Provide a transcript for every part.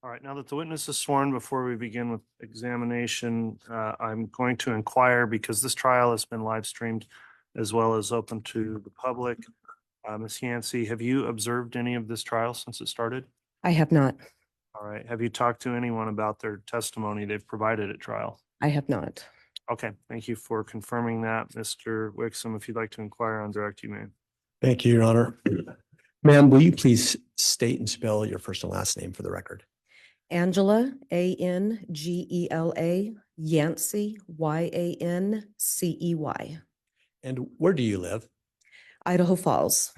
All right, now that the witness is sworn, before we begin with examination, I'm going to inquire, because this trial has been live streamed as well as open to the public. Ms. Yancey, have you observed any of this trial since it started? I have not. All right, have you talked to anyone about their testimony they've provided at trial? I have not. Okay, thank you for confirming that. Mr. Wixom, if you'd like to inquire on direct, you may. Thank you, Your Honor. Ma'am, will you please state and spell your first and last name for the record? Angela, Angela, Yancey, Yancey. And where do you live? Idaho Falls.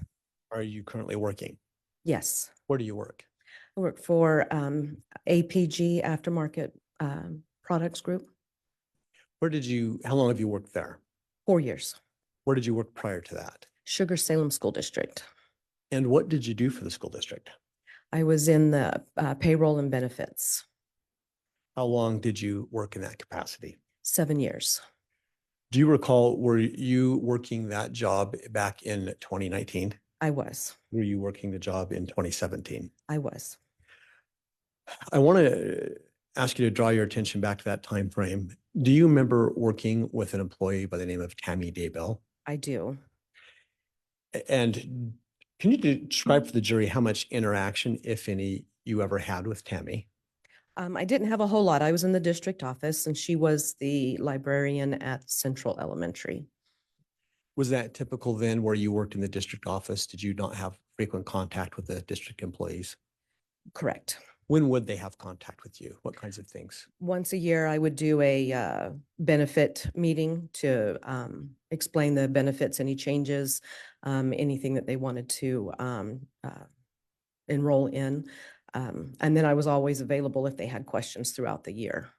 Are you currently working? Yes. Where do you work? I work for APG Aftermarket Products Group. How long have you worked there? 4 years. Where did you work prior to that? Sugar Salem School District. And what did you do for the school district? I was in the payroll and benefits. How long did you work in that capacity? 7 years. Do you recall, were you working that job back in 2019? I was. Were you working the job in 2017? I was. I want to ask you to draw your attention back to that time frame. Do you remember working with an employee by the name of Chad Daybell? I do. And can you describe for the jury how much interaction, if any, you ever had with Tammy? I didn't have a whole lot. I was in the district office and she was the librarian at Central Elementary. Was that typical then where you worked in the district office? Did you not have frequent contact with the district employees? Correct. When would they have contact with you? What kinds of things? Once a year, I would do a benefit meeting to explain the benefits, any changes, anything that they wanted to enroll in. And then I was always available if they had questions throughout the year.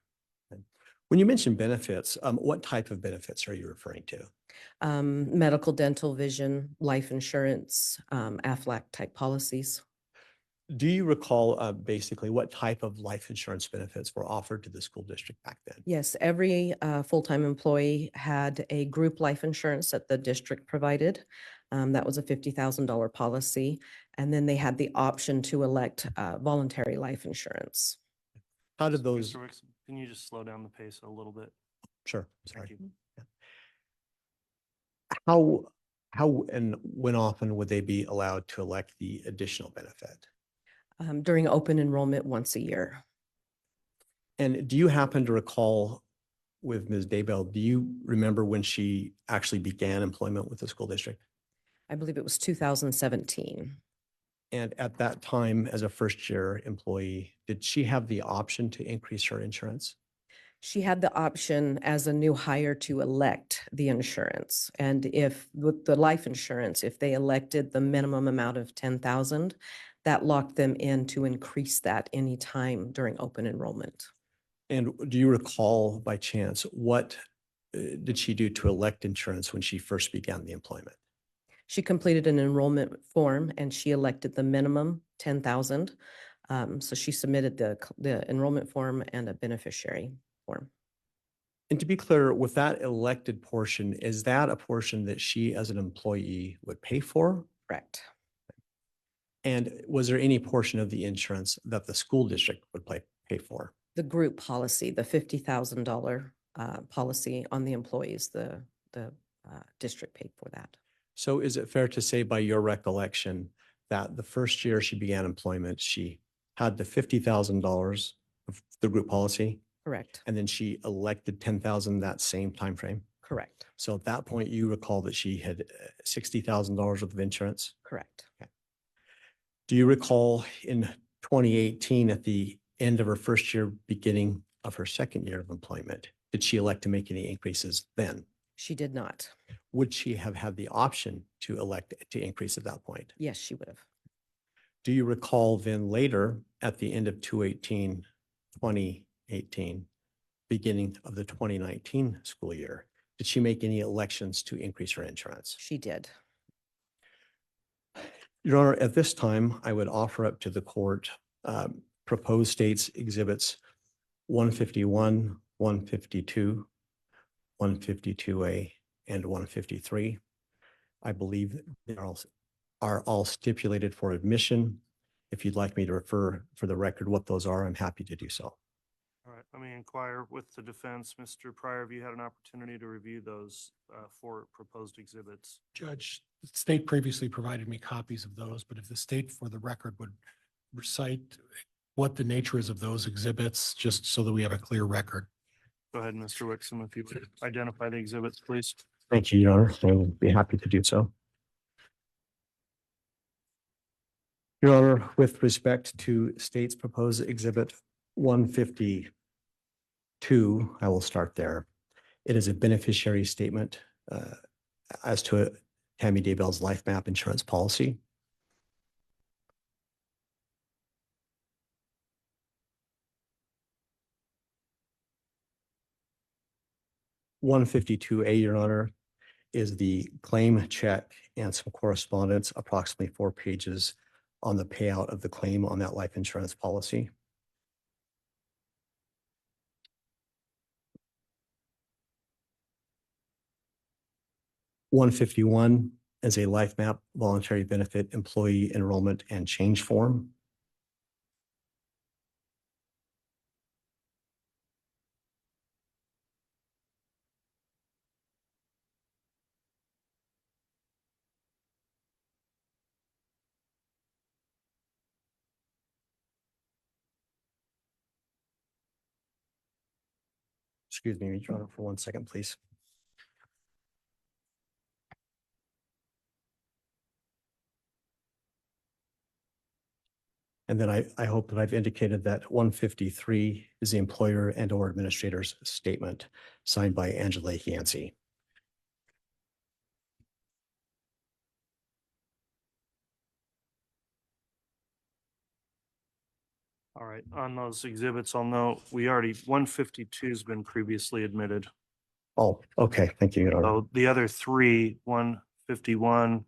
When you mention benefits, what type of benefits are you referring to? Medical, dental, vision, life insurance, AFLAC type policies. Do you recall basically what type of life insurance benefits were offered to the school district back then? Yes, every full-time employee had a group life insurance that the district provided. That was a $50,000 policy. And then they had the option to elect voluntary life insurance. How did those? Mr. Wixom, can you just slow down the pace a little bit? Sure, sorry. Thank you. How and when often would they be allowed to elect the additional benefit? During open enrollment once a year. And do you happen to recall with Ms. Daybell, do you remember when she actually began employment with the school district? I believe it was 2017. And at that time, as a first-year employee, did she have the option to increase her insurance? She had the option as a new hire to elect the insurance. And if with the life insurance, if they elected the minimum amount of 10,000, that locked them in to increase that anytime during open enrollment. And do you recall by chance, what did she do to elect insurance when she first began the employment? She completed an enrollment form and she elected the minimum 10,000. So she submitted the enrollment form and a beneficiary form. And to be clear, with that elected portion, is that a portion that she as an employee would pay for? Correct. And was there any portion of the insurance that the school district would pay for? The group policy, the $50,000 policy on the employees, the district paid for that. So is it fair to say by your recollection that the first year she began employment, she had the $50,000 of the group policy? Correct. And then she elected 10,000 that same time frame? Correct. So at that point, you recall that she had $60,000 worth of insurance? Correct. Okay. Do you recall in 2018, at the end of her first year, beginning of her second year of employment, did she elect to make any increases then? She did not. Would she have had the option to elect to increase at that point? Yes, she would have. Do you recall then later at the end of 2018, beginning of the 2019 school year, Did she make any elections to increase her insurance? She did. Your Honor, at this time, I would offer up to the court proposed states exhibits 151, 152, 152A, and 153. I believe they are all stipulated for admission. If you'd like me to refer for the record what those are, I'm happy to do so. All right, let me inquire with the defense. Mr. Pryor, have you had an opportunity to review those four proposed exhibits? Judge, the state previously provided me copies of those, but if the state for the record would recite what the nature is of those exhibits, just so that we have a clear record. Go ahead, Mr. Wixom, if you would identify the exhibits, please. Thank you, Your Honor. I will be happy to do so. Your Honor, with respect to state's proposed exhibit 152, I will start there. It is a beneficiary statement as to Tammy Daybell's life map insurance policy. (152A), Your Honor, is the claim check and some correspondence, approximately 4 pages on the payout of the claim on that life insurance policy. (151) is a life map voluntary benefit employee enrollment and change form. Excuse me, Your Honor, for 1 second, please. And then I hope that I've indicated that 153 is the employer and or administrator's statement signed by Angela Yancey. All right, on those exhibits, I'll note, 152 has been previously admitted. Oh, okay. Thank you, Your Honor. So the other three, 151,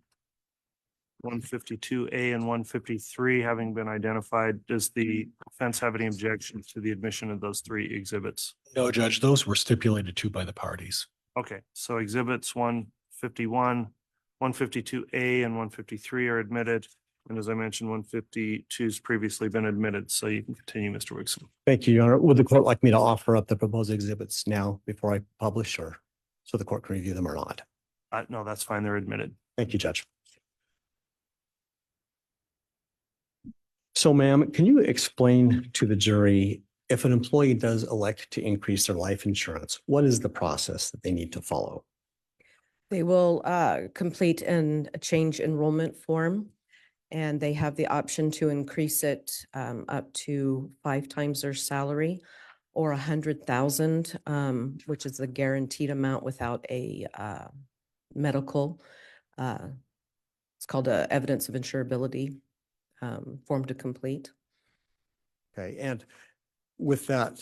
152A and 153 having been identified, does the defense have any objections to the admission of those three exhibits? No, Judge, those were stipulated to by the parties. Okay, so exhibits 151, 152A and 153 are admitted. And as I mentioned, 152 has previously been admitted. So you can continue, Mr. Wixom. Thank you, Your Honor. Would the court like me to offer up the proposed exhibits now before I publish, or so the court can review them or not? No, that's fine. They're admitted. Thank you, Judge. So, ma'am, can you explain to the jury, if an employee does elect to increase their life insurance, what is the process that they need to follow? They will complete a change enrollment form, and they have the option to increase it up to 5 times their salary, or 100,000, which is the guaranteed amount without a medical. It's called a evidence of insurability form to complete. Okay, and with that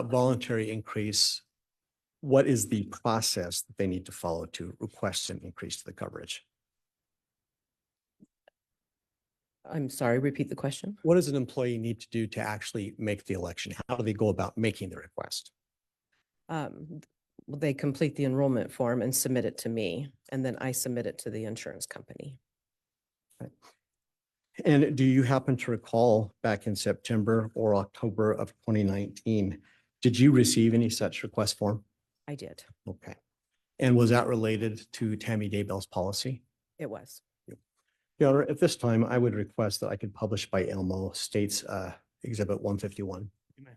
voluntary increase, what is the process that they need to follow to request an increase to the coverage? I'm sorry, repeat the question. What does an employee need to do to actually make the election? How do they go about making the request? They complete the enrollment form and submit it to me, and then I submit it to the insurance company. Okay. And do you happen to recall back in September or October of 2019, did you receive any such request form? I did. Okay. And was that related to Tammy Daybell's policy? It was. Your Honor, at this time, I would request that I could publish by Elmo States Exhibit 151. You may.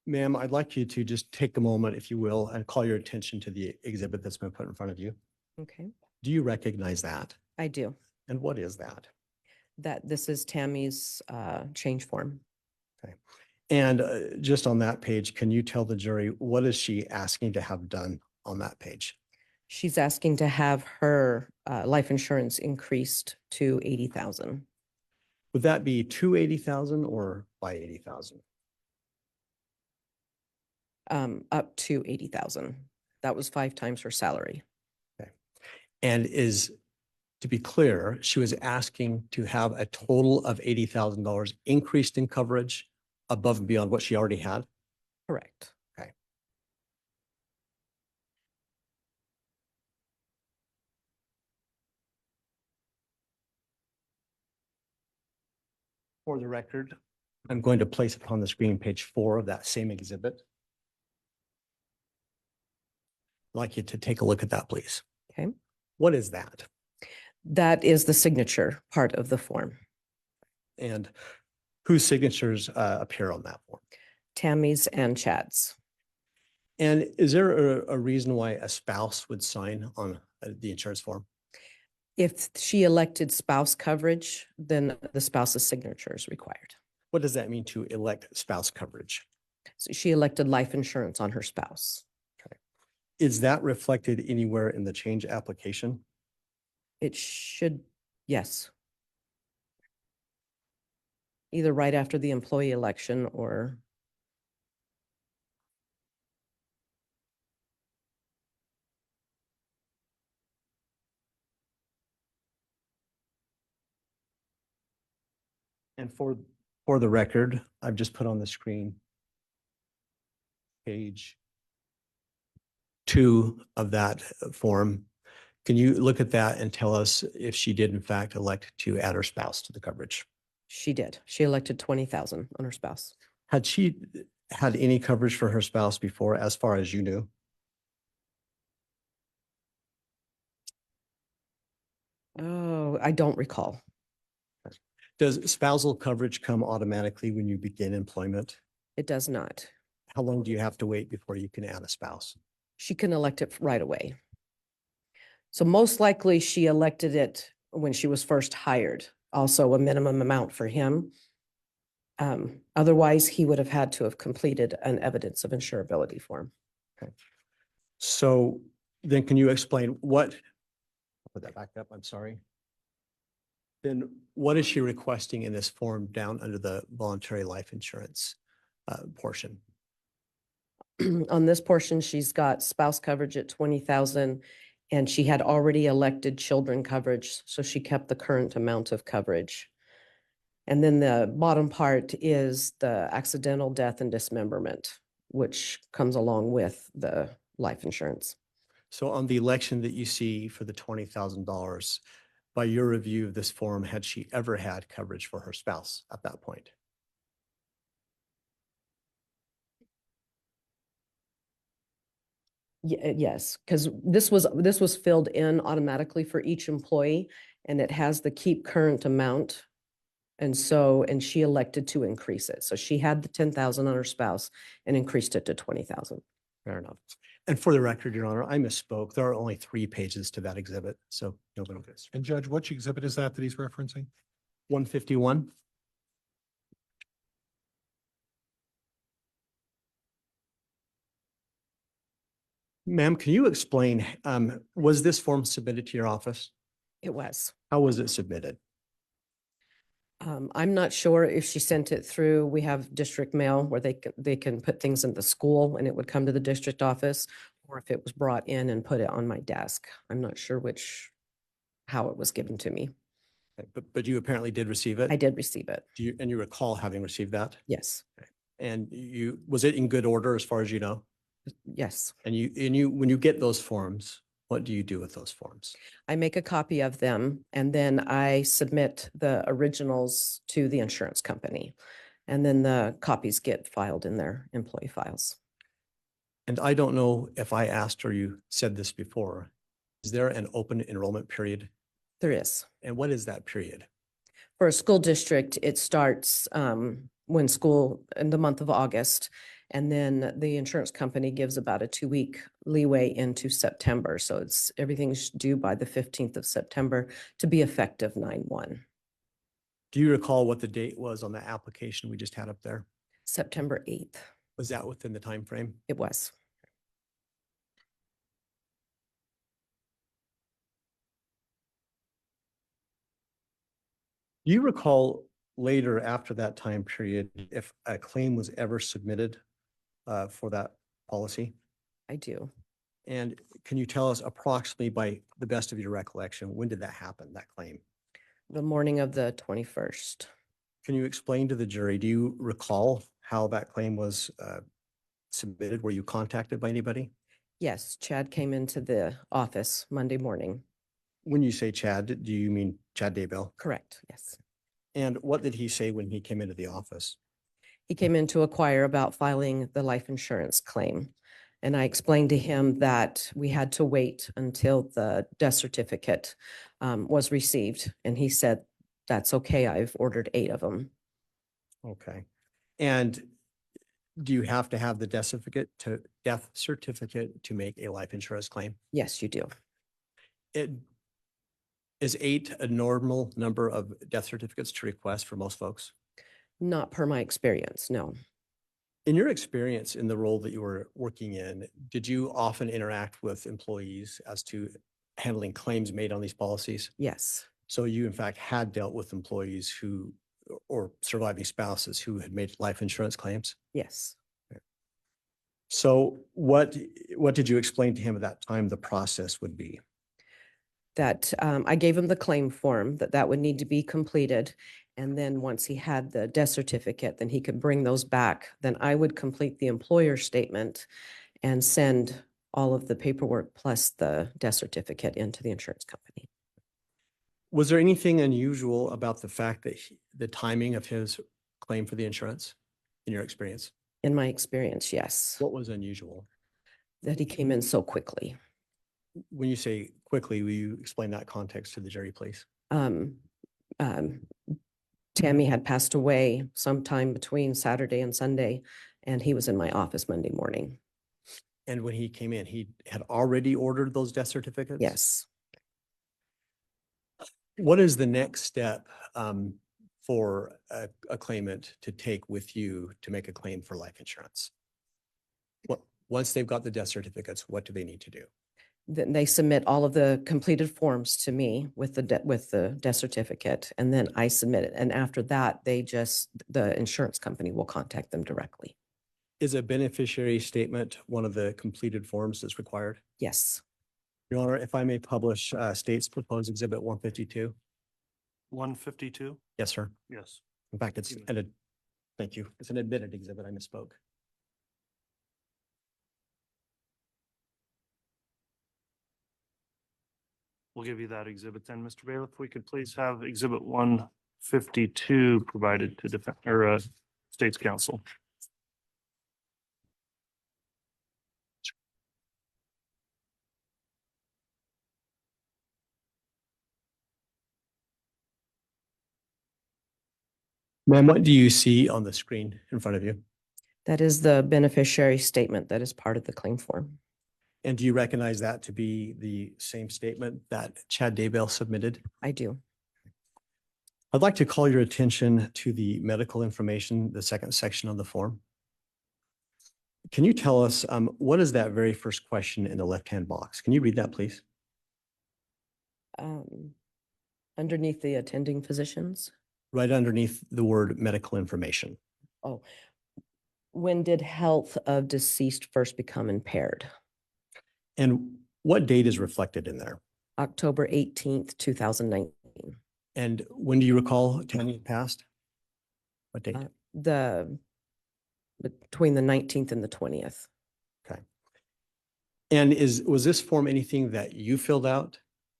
Ma'am, I'd like you to just take a moment, if you will, and call your attention to the exhibit that's been put in front of you. Okay, Do you recognize that? I do. And what is that? That this is Tammy's change form. Okay. And just on that page, can you tell the jury, what is she asking to have done on that page? She's asking to have her life insurance increased to 80,000. Would that be to 80,000 or by 80,000? Up to 80,000. That was 5 times her salary. And to be clear, she was asking to have a total of $80,000 increased in coverage above and beyond what she already had? Correct. Okay. For the record, I'm going to place upon the screen page 4 of that same exhibit. I'd like you to take a look at that, please. Okay. What is that? That is the signature part of the form. And whose signatures appear on that form? Tammy's and Chad's. And is there a reason why a spouse would sign on the insurance form? If she elected spouse coverage, then the spouse's signature is required. What does that mean to elect spouse coverage? So she elected life insurance on her spouse. Is that reflected anywhere in the change application? It should, yes. Either right after the employee election or And for the record, I've just put on the screen page 2 of that form. Can you look at that and tell us if she did in fact elect to add her spouse to the coverage? she did. She elected 20,000 on her spouse. Had she had any coverage for her spouse before, as far as you knew? Oh, I don't recall. Does spousal coverage come automatically when you begin employment? It does not. How long do you have to wait before you can add a spouse? She can elect it right away. So most likely she elected it when she was first hired, also a minimum amount for him. Otherwise, he would have had to have completed an evidence of insurability form. So then can you explain what, put that back up, I'm sorry. Then what is she requesting in this form down under the voluntary life insurance portion? On this portion, she's got spouse coverage at 20,000 and she had already elected children coverage, so she kept the current amount of coverage. And then the bottom part is the accidental death and dismemberment, which comes along with the life insurance. So on the election that you see for the $20,000, by your review of this form, had she ever had coverage for her spouse at that point? Yes, because this was filled in automatically for each employee and it has the keep current amount. And she elected to increase it. So she had the 10,000 on her spouse and increased it to 20,000. Fair enough. And for the record, Your Honor, I misspoke. There are only 3 pages to that exhibit, so no benefits. And Judge, which exhibit is that he's referencing? 151. Ma'am, can you explain, was this form submitted to your office? It was. How was it submitted? I'm not sure if she sent it through, we have district mail where they can put things in the school and it would come to the district office, or if it was brought in and put it on my desk. I'm not sure how it was given to me. Okay, but you apparently did receive it? I did receive it. And you recall having received that? Yes. And was it in good order as far as you know? Yes. And when you get those forms, what do you do with those forms? I make a copy of them and then I submit the originals to the insurance company. And then the copies get filed in their employee files. And I don't know if I asked or you said this before. Is there an open enrollment period? There is. And what is that period? For a school district, it starts when school in the month of August. And then the insurance company gives about a 2-week leeway into September. So everything's due by the 15th of September to be effective 9/1. Do you recall what the date was on the application we just had up there? September 8th. Was that within the time frame? It was. Do you recall later after that time period, if a claim was ever submitted for that policy? I do. And can you tell us approximately, by the best of your recollection, when did that happen, that claim? The morning of the 21st. Can you explain to the jury, do you recall how that claim was submitted? Were you contacted by anybody? Yes, Chad came into the office Monday morning. When you say Chad, do you mean Chad Daybell? Correct, yes. And what did he say when he came into the office? He came in to inquire about filing the life insurance claim. And I explained to him that we had to wait until the death certificate was received. And he said, that's okay. I've ordered 8 of them. Okay. And do you have to have the death certificate to make a life insurance claim? Yes, you do. Is 8 a normal number of death certificates to request for most folks? Not per my experience, no. In your experience in the role that you were working in, did you often interact with employees as to handling claims made on these policies? Yes, So you in fact had dealt with employees who, or surviving spouses who had made life insurance claims? yes. So what did you explain to him at that time the process would be? That I gave him the claim form that would need to be completed. And then once he had the death certificate, then he could bring those back. Then I would complete the employer statement and send all of the paperwork plus the death certificate into the insurance company. Was there anything unusual about the fact that the timing of his claim for the insurance in your experience? In my experience, yes, What was unusual? that he came in so quickly. When you say quickly, will you explain that context to the jury, please? Um, um, Tammy had passed away sometime between Saturday and Sunday, and he was in my office Monday morning. And when he came in, he had already ordered those death certificates? Yes. What is the next step for a claimant to take with you to make a claim for life insurance? Once they've got the death certificates, what do they need to do? Then they submit all of the completed forms to me with the death certificate, and then I submit it. And after that, the insurance company will contact them directly. Is a beneficiary statement one of the completed forms that's required? Yes. Your Honor, if I may publish state's proposed exhibit 152? 152? Yes, sir. Yes. In fact, it's thank you. It's an admitted exhibit. I misspoke. We'll give you that exhibit then, Mr. Bailiff. If we could please have exhibit 152 provided to State's Counsel. Ma'am, what do you see on the screen in front of you? That is the beneficiary statement that is part of the claim form. And do you recognize that to be the same statement that Chad Daybell submitted? I do. I'd like to call your attention to the medical information, the second section of the form. Can you tell us what is that very first question in the left-hand box? Can you read that, please? Underneath the attending physicians. Right underneath the word medical information. Oh, when did health of deceased first become impaired? And what date is reflected in there? October 18th, 2019. And when do you recall Tammy passed? What date? Between the 19th and the 20th. Okay. And was this form anything that you filled out?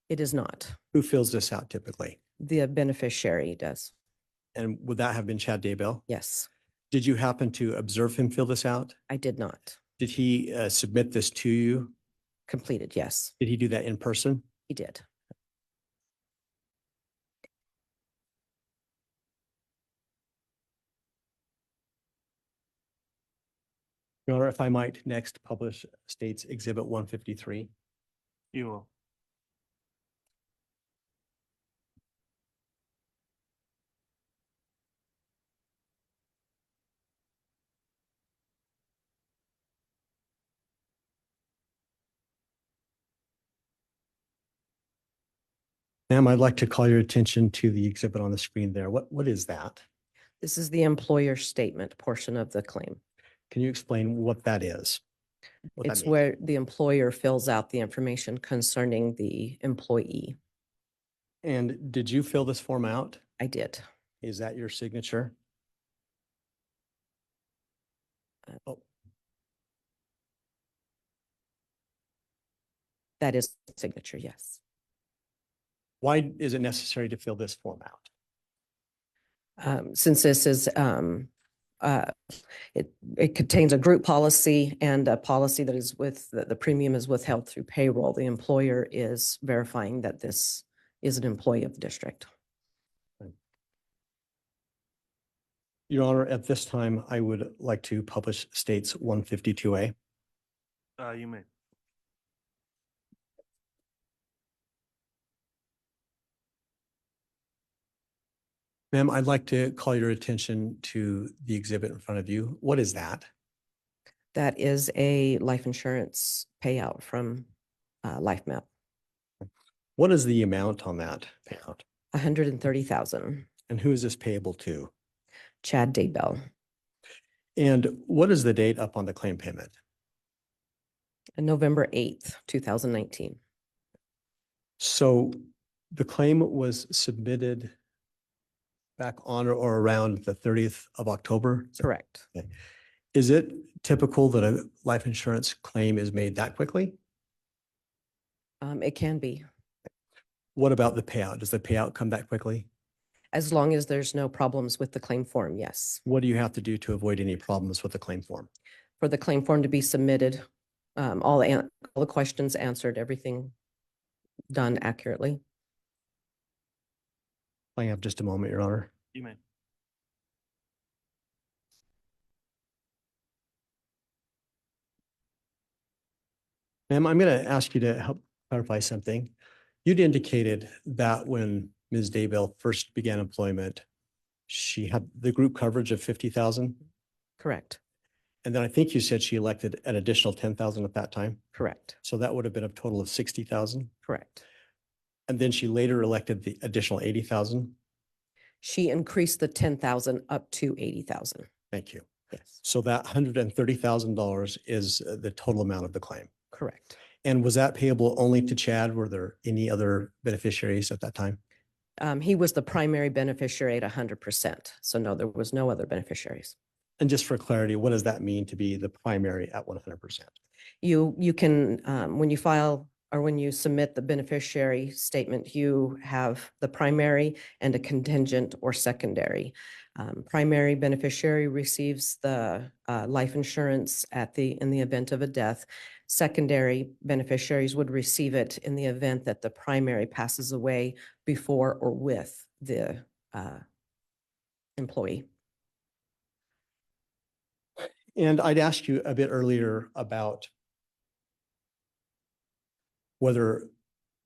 It is not. Who fills this out typically? The beneficiary does. And would that have been Chad Daybell? Yes, Did you happen to observe him fill this out? I did not. Did he submit this to you? Completed, yes, Did he do that in person? he did. Your Honor, if I might next publish State's Exhibit 153. You will. Ma'am, I'd like to call your attention to the exhibit on the screen there. What is that? This is the employer statement portion of the claim. Can you explain what that is? What that It's means? where the employer fills out the information concerning the employee. And did you fill this form out? I did. Is that your signature? Oh, That is signature, yes. why is it necessary to fill this form out? Since this is, it contains a group policy and a policy that is the premium is withheld through payroll. The employer is verifying that this is an employee of the district. Your Honor, at this time, I would like to publish states 152A. You may. Ma'am, I'd like to call your attention to the exhibit in front of you. What is that? That is a life insurance payout from LifeMap, What is the amount on that payout? 130,000. And who is this payable to? Chad Daybell, And what is the date up on the claim payment? November 8th, 2019. So the claim was submitted back on or around the 30th of October? Correct. Is it typical that a life insurance claim is made that quickly? It can be, What about the payout? Does the payout come that quickly? as long as there's no problems with the claim form, yes. What do you have to do to avoid any problems with the claim form? For the claim form to be submitted, all the questions answered, everything done accurately. I have just a moment, Your Honor. You may. Ma'am, I'm going to ask you to help clarify something. You'd indicated that when Ms. Daybell first began employment, she had the group coverage of 50,000. Correct, And then I think you said she elected an additional 10,000 at that time. correct, So that would have been a total of 60,000. correct. And then she later elected the additional 80,000. She increased the 10,000 up to 80,000. Thank you. Yes, So that $130,000 is the total amount of the claim. correct. And was that payable only to Chad? Were there any other beneficiaries at that time? He was the primary beneficiary at 100%. So no, there was no other beneficiaries. And just for clarity, what does that mean to be the primary at 100%? You can, when you file or when you submit the beneficiary statement, you have the primary and a contingent or secondary. Primary beneficiary receives the life insurance in the event of a death. Secondary beneficiaries would receive it in the event that the primary passes away before or with the employee. And I'd asked you a bit earlier about whether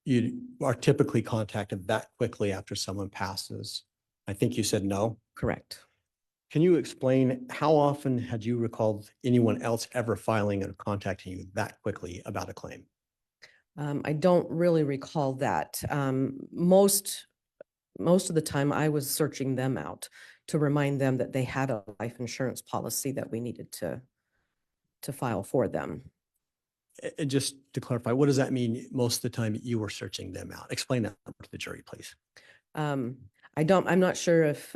you are typically contacted that quickly after someone passes. I think you said no. Correct. Can you explain how often had you recalled anyone else ever filing and contacting you that quickly about a claim? I don't really recall that. Most of the time I was searching them out to remind them that they had a life insurance policy that we needed to file for them. And just to clarify, what does that mean? Most of the time you were searching them out. Explain that to the jury, please. I'm not sure if,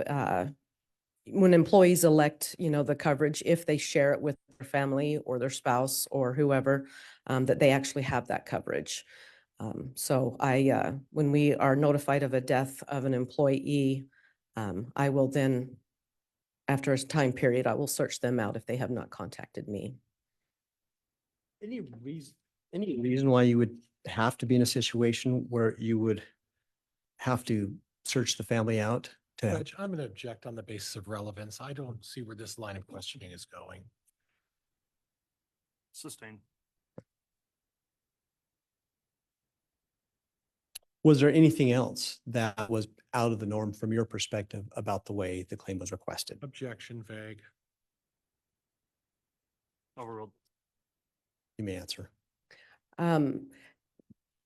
when employees elect, the coverage, if they share it with their family or their spouse or whoever, that they actually have that coverage. So when we are notified of a death of an employee, I will then, after a time period, I will search them out if they have not contacted me. Any reason why you would have to be in a situation where you would have to search the family out to? Judge, I'm going to object on the basis of relevance. I don't see where this line of questioning is going. Sustained. Was there anything else that was out of the norm from your perspective about the way the claim was requested? Objection vague. Overruled. You may answer.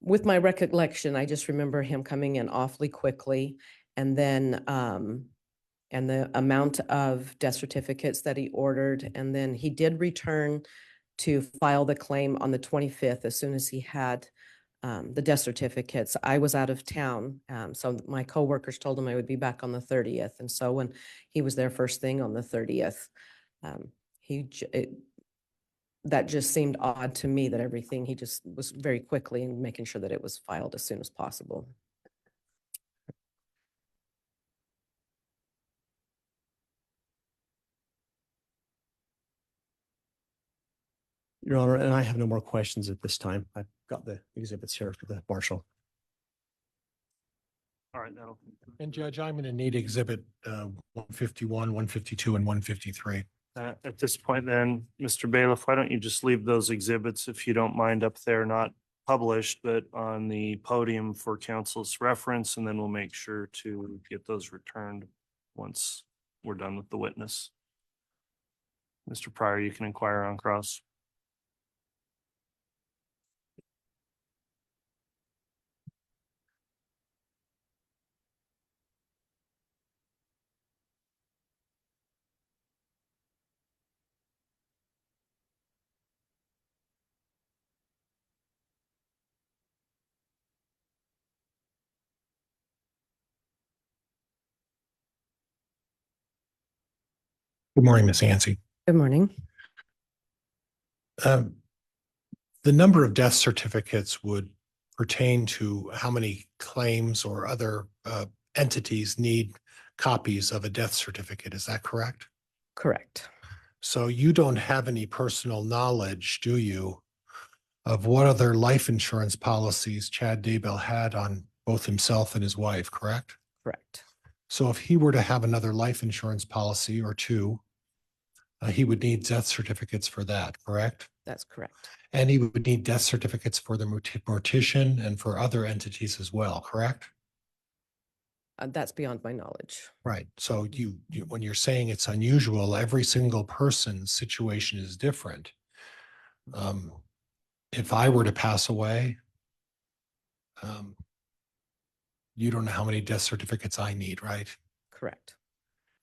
with my recollection, I just remember him coming in awfully quickly and then, and the amount of death certificates that he ordered. And then he did return to file the claim on the 25th as soon as he had the death certificates. I was out of town, so my coworkers told him I would be back on the 30th. And so when he was there first thing on the 30th, that just seemed odd to me that everything, he just was very quickly and making sure that it was filed as soon as possible. Your Honor, and I have no more questions at this time. I've got the exhibits here for the marshal. All right, that'll. And Judge, I'm going to need exhibit 151, 152, and 153. At this point then, Mr. Bailiff, why don't you just leave those exhibits, if you don't mind, up there, not published, but on the podium for council's reference, and then we'll make sure to get those returned once we're done with the witness. Mr. Pryor, you can inquire on cross. Good morning, Ms. Yancey. Good morning. The number of death certificates would pertain to how many claims or other entities need copies of a death certificate. Is that correct? Correct. So you don't have any personal knowledge, do you, of what other life insurance policies Chad Daybell had on both himself and his wife, correct? Correct. So if he were to have another life insurance policy or two, he would need death certificates for that, correct? That's correct. And he would need death certificates for the mortician and for other entities as well, correct? That's beyond my knowledge. Right. So you when you're saying it's unusual, every single person's situation is different. If I were to pass away, you don't know how many death certificates I need, right? Correct.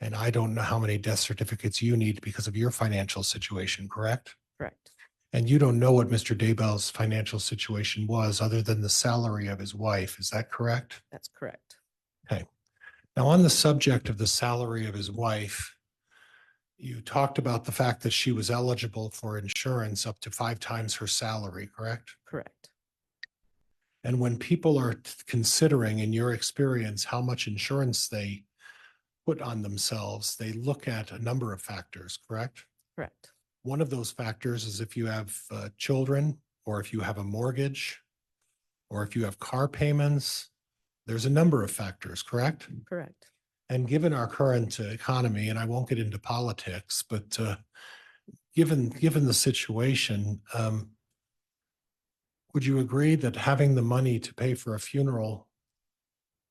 And I don't know how many death certificates you need because of your financial situation, correct? Correct. And you don't know what Mr. Daybell's financial situation was other than the salary of his wife. Is that correct? That's correct. Okay. Now, on the subject of the salary of his wife, you talked about the fact that she was eligible for insurance up to 5 times her salary, correct? Correct. And when people are considering, in your experience, how much insurance they put on themselves, they look at a number of factors, correct? Correct. One of those factors is if you have children, or if you have a mortgage, or if you have car payments. There's a number of factors, correct? Correct. And given our current economy, and I won't get into politics, but given the situation, would you agree that having the money to pay for a funeral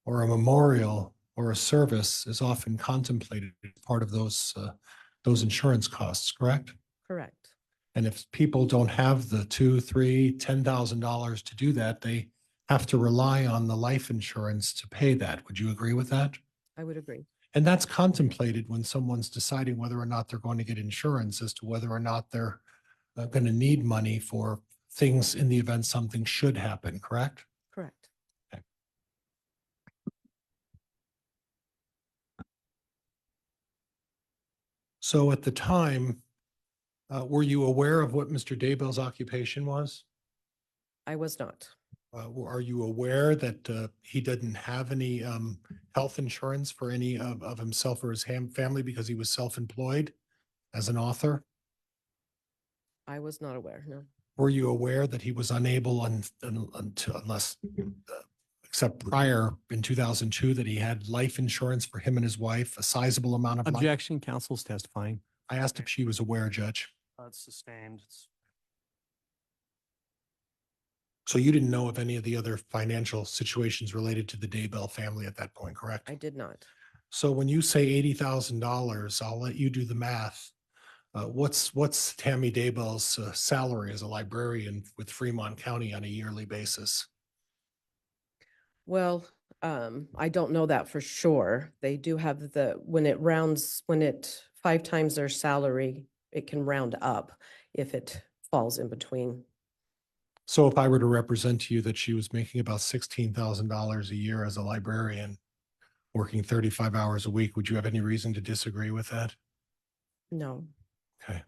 or a memorial or a service is often contemplated as part of those insurance costs, correct? Correct. And if people don't have the $2,000, $3,000, $10,000 to do that, they have to rely on the life insurance to pay that. Would you agree with that? I would agree. And that's contemplated when someone's deciding whether or not they're going to get insurance as to whether or not they're going to need money for things in the event something should happen, correct? Correct. Okay. So at the time, were you aware of what Mr. Daybell's occupation was? I was not. Are you aware that he didn't have any health insurance for any of himself or his family because he was self-employed as an author? I was not aware, no. Were you aware that he was unable unless except prior in 2002 that he had life insurance for him and his wife, a sizable amount of life? Objection, counsel's testifying. I asked if she was aware, Judge. It's sustained. So you didn't know of any of the other financial situations related to the Daybell family at that point, correct? I did not. So when you say $80,000, I'll let you do the math. What's Tammy Daybell's salary as a librarian with Fremont County on a yearly basis? Well, I don't know that for sure. They do have when it 5 times their salary, it can round up if it falls in between. So if I were to represent to you that she was making about $16,000 a year as a librarian, working 35 hours a week, would you have any reason to disagree with that? No, Okay.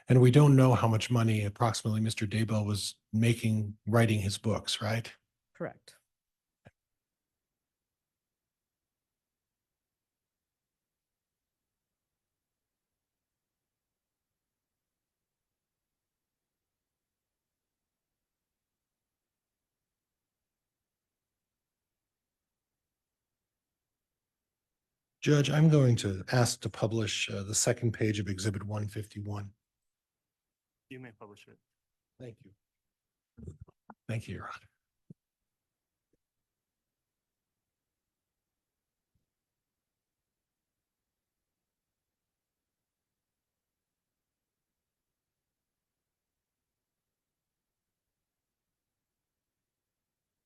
And we don't know how much money approximately Mr. Daybell was making writing his books, right? correct. Judge, I'm going to ask to publish the second page of Exhibit 151. You may publish it. Thank you. Thank you, Your Honor.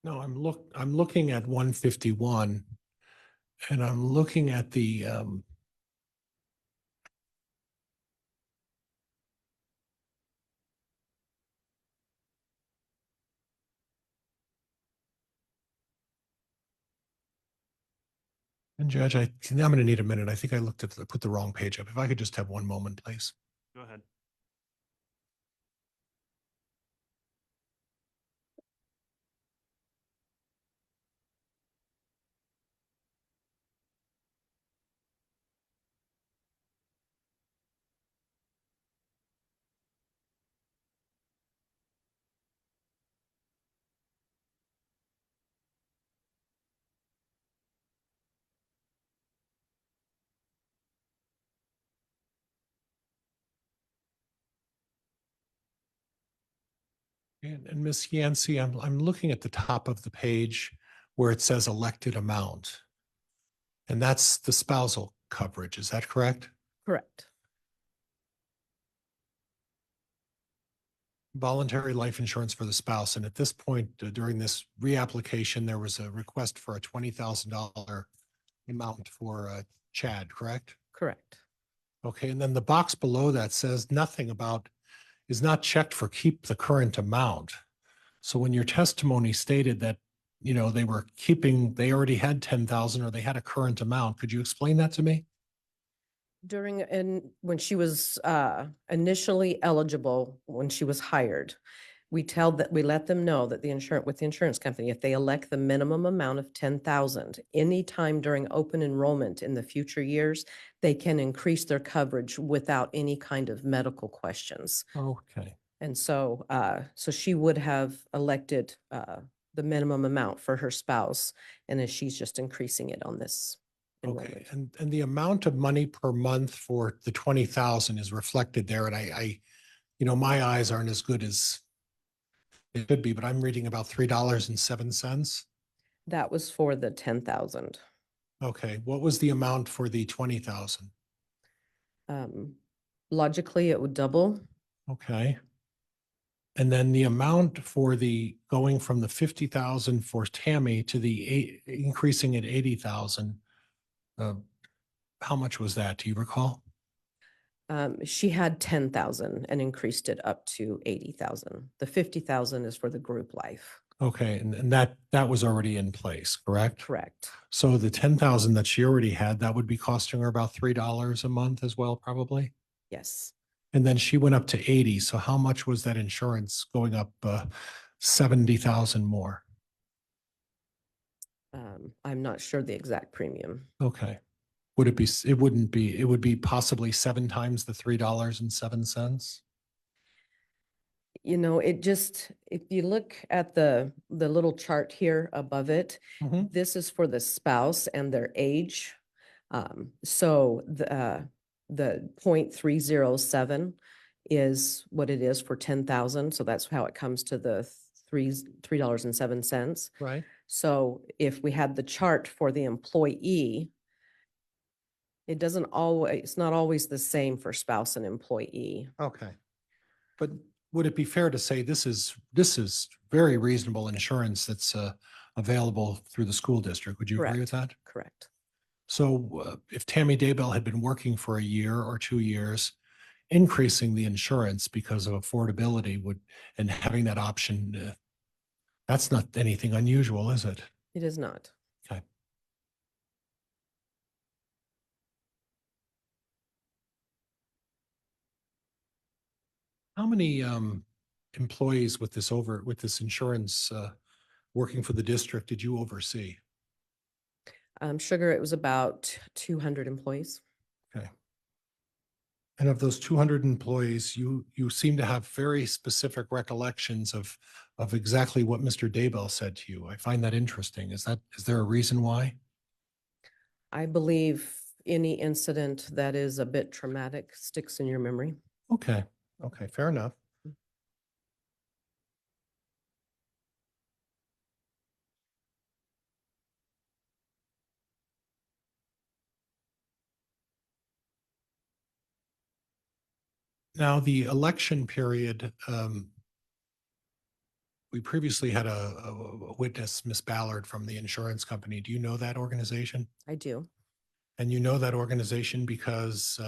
No, I'm looking at 151 and I'm looking at the and Judge, I'm going to need a minute. I think I put the wrong page up. If I could just have one moment, please. Go ahead. And Ms. Yancey, I'm looking at the top of the page where it says elected amount. And that's the spousal coverage. Is that correct? Correct. Voluntary life insurance for the spouse. And at this point, during this reapplication, there was a request for a $20,000 amount for Chad, correct? Correct. Okay, and then the box below that says nothing about, is not checked for keep the current amount. So when your testimony stated that, they already had 10,000 or they had a current amount, could you explain that to me? When she was initially eligible, when she was hired, we let them know that with the insurance company, if they elect the minimum amount of 10,000, anytime during open enrollment in the future years, they can increase their coverage without any kind of medical questions. Okay. And so she would have elected the minimum amount for her spouse, and then she's just increasing it on this Okay, enrollment. and the amount of money per month for the 20,000 is reflected there, and I, my eyes aren't as good as it could be, but I'm reading about $3.07. That was for the 10,000. Okay, what was the amount for the 20,000? Logically, it would double. Okay. And then the amount for the going from the 50,000 for Tammy to the increasing at 80,000. How much was that? Do you recall? She had 10,000 and increased it up to 80,000. The 50,000 is for the group life. Okay, and that was already in place, correct? Correct. So the 10,000 that she already had, that would be costing her about $3 a month as well, probably. Yes. And then she went up to 80. So how much was that insurance going up 70,000 more? I'm not sure the exact premium. Okay. Would it be, it wouldn't be, it would be possibly 7 times the $3.07? If you look at the little chart here above it, Mhm. this is for the spouse and their age. So the 0.307 is what it is for 10,000. So that's how it comes to the $3.07. Right. So if we had the chart for the employee, it's not always the same for spouse and employee. Okay. But would it be fair to say this is very reasonable insurance that's available through the school district. Would you agree with that? Correct. So if Tammy Daybell had been working for a year or 2 years, increasing the insurance because of affordability would, and having that option, that's not anything unusual, is it? It is not. Okay. How many employees with this insurance working for the district did you oversee? Sugar, it was about 200 employees. Okay. And of those 200 employees, you seem to have very specific recollections of exactly what Mr. Daybell said to you. I find that interesting. Is there a reason why? I believe any incident that is a bit traumatic sticks in your memory. Okay. Okay. Fair enough. Now, the election period, we previously had a witness, Miss Ballard from the insurance company. Do you know that organization? I do. And you know that organization because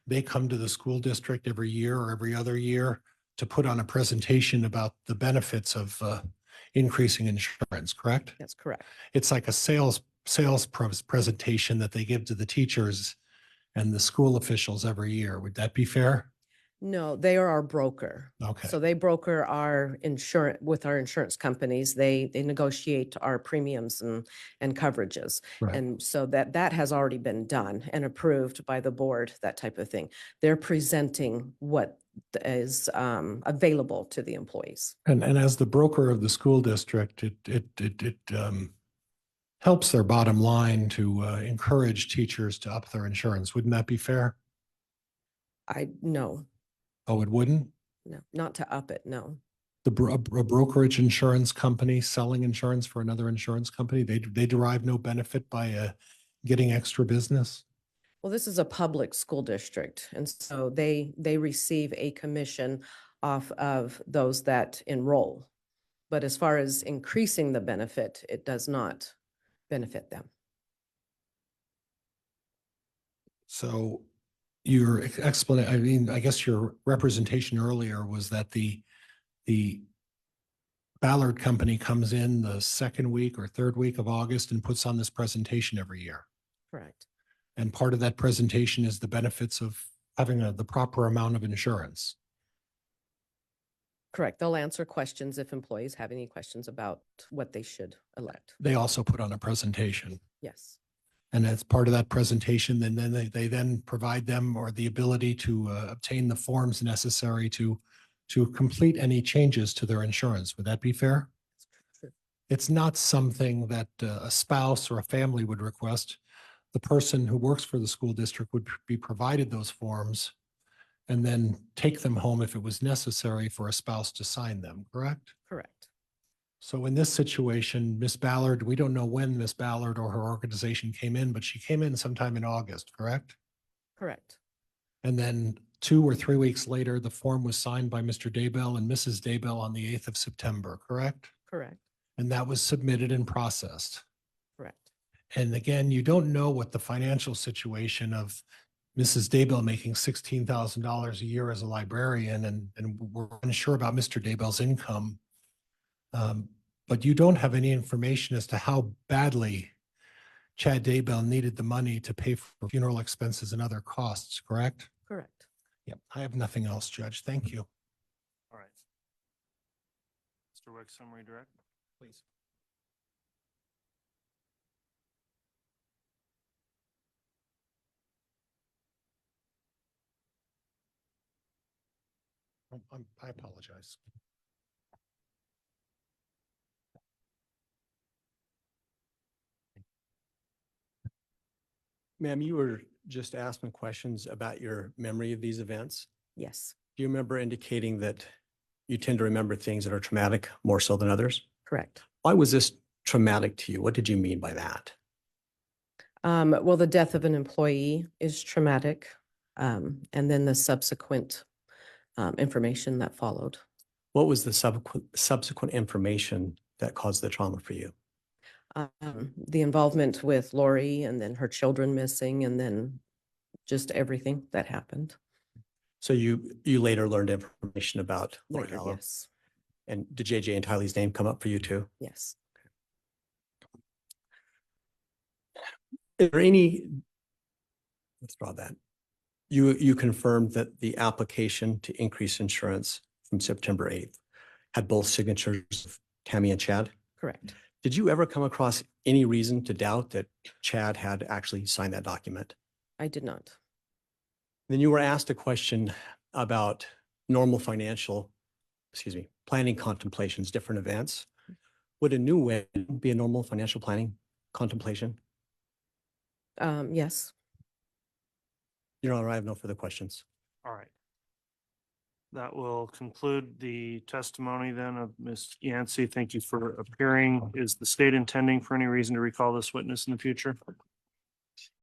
they come to the school district every year or every other year to put on a presentation about the benefits of increasing insurance, correct? That's correct. It's like a sales presentation that they give to the teachers and the school officials every year. Would that be fair? No, they are our broker. Okay. So they broker our insurance with our insurance companies. They negotiate our premiums and coverages. Right. And so that has already been done and approved by the board, that type of thing. They're presenting what is available to the employees. And as the broker of the school district, it helps their bottom line to encourage teachers to up their insurance. Wouldn't that be fair? No, Oh, it wouldn't? not to up it, no. A brokerage insurance company selling insurance for another insurance company, they derive no benefit by getting extra business? Well, this is a public school district, and so they receive a commission off of those that enroll. But as far as increasing the benefit, it does not benefit them. So your explanation, I mean, I guess your representation earlier was that the Ballard Company comes in the second week or third week of August and puts on this presentation every year. Correct. And part of that presentation is the benefits of having the proper amount of insurance. Correct. They'll answer questions if employees have any questions about what they should elect. They also put on a presentation. Yes. And as part of that presentation, then they then provide them or the ability to obtain the forms necessary to complete any changes to their insurance. Would that be fair? True. It's not something that a spouse or a family would request. The person who works for the school district would be provided those forms and then take them home if it was necessary for a spouse to sign them, correct? Correct. So in this situation, Miss Ballard, we don't know when Miss Ballard or her organization came in, but she came in sometime in August, correct? Correct. And then 2 or 3 weeks later, the form was signed by Mr. Daybell and Mrs. Daybell on the 8th of September, correct? Correct. And that was submitted and processed. Correct. And again, you don't know what the financial situation of Mrs. Daybell making $16,000 a year as a librarian, and we're unsure about Mr. Daybell's income. But you don't have any information as to how badly Chad Daybell needed the money to pay for funeral expenses and other costs, correct? Correct. Yep. I have nothing else, Judge. Thank you. All right. Mr. Wick, summary direct, Please. I apologize. Ma'am, you were just asking questions about your memory of these events. Yes. Do you remember indicating that you tend to remember things that are traumatic more so than others? Correct. Why was this traumatic to you? What did you mean by that? Well, the death of an employee is traumatic. And then the subsequent information that followed. What was the subsequent information that caused the trauma for you? The involvement with Lori and then her children missing and then just everything that happened So you later learned information about Lori later. Hallow. Yes, And did JJ and Tylee's name come up for you too? yes. Is there any, withdraw that. You confirmed that the application to increase insurance from September 8th had both signatures of Tammy and Chad? Correct. Did you ever come across any reason to doubt that Chad had actually signed that document? I did not. Then you were asked a question about normal planning contemplations, different events. Would a new wedding be a normal financial planning contemplation? Yes. Your Honor, I have no further questions. All right. That will conclude the testimony then of Ms. Yancey. Thank you for appearing. Is the state intending for any reason to recall this witness in the future?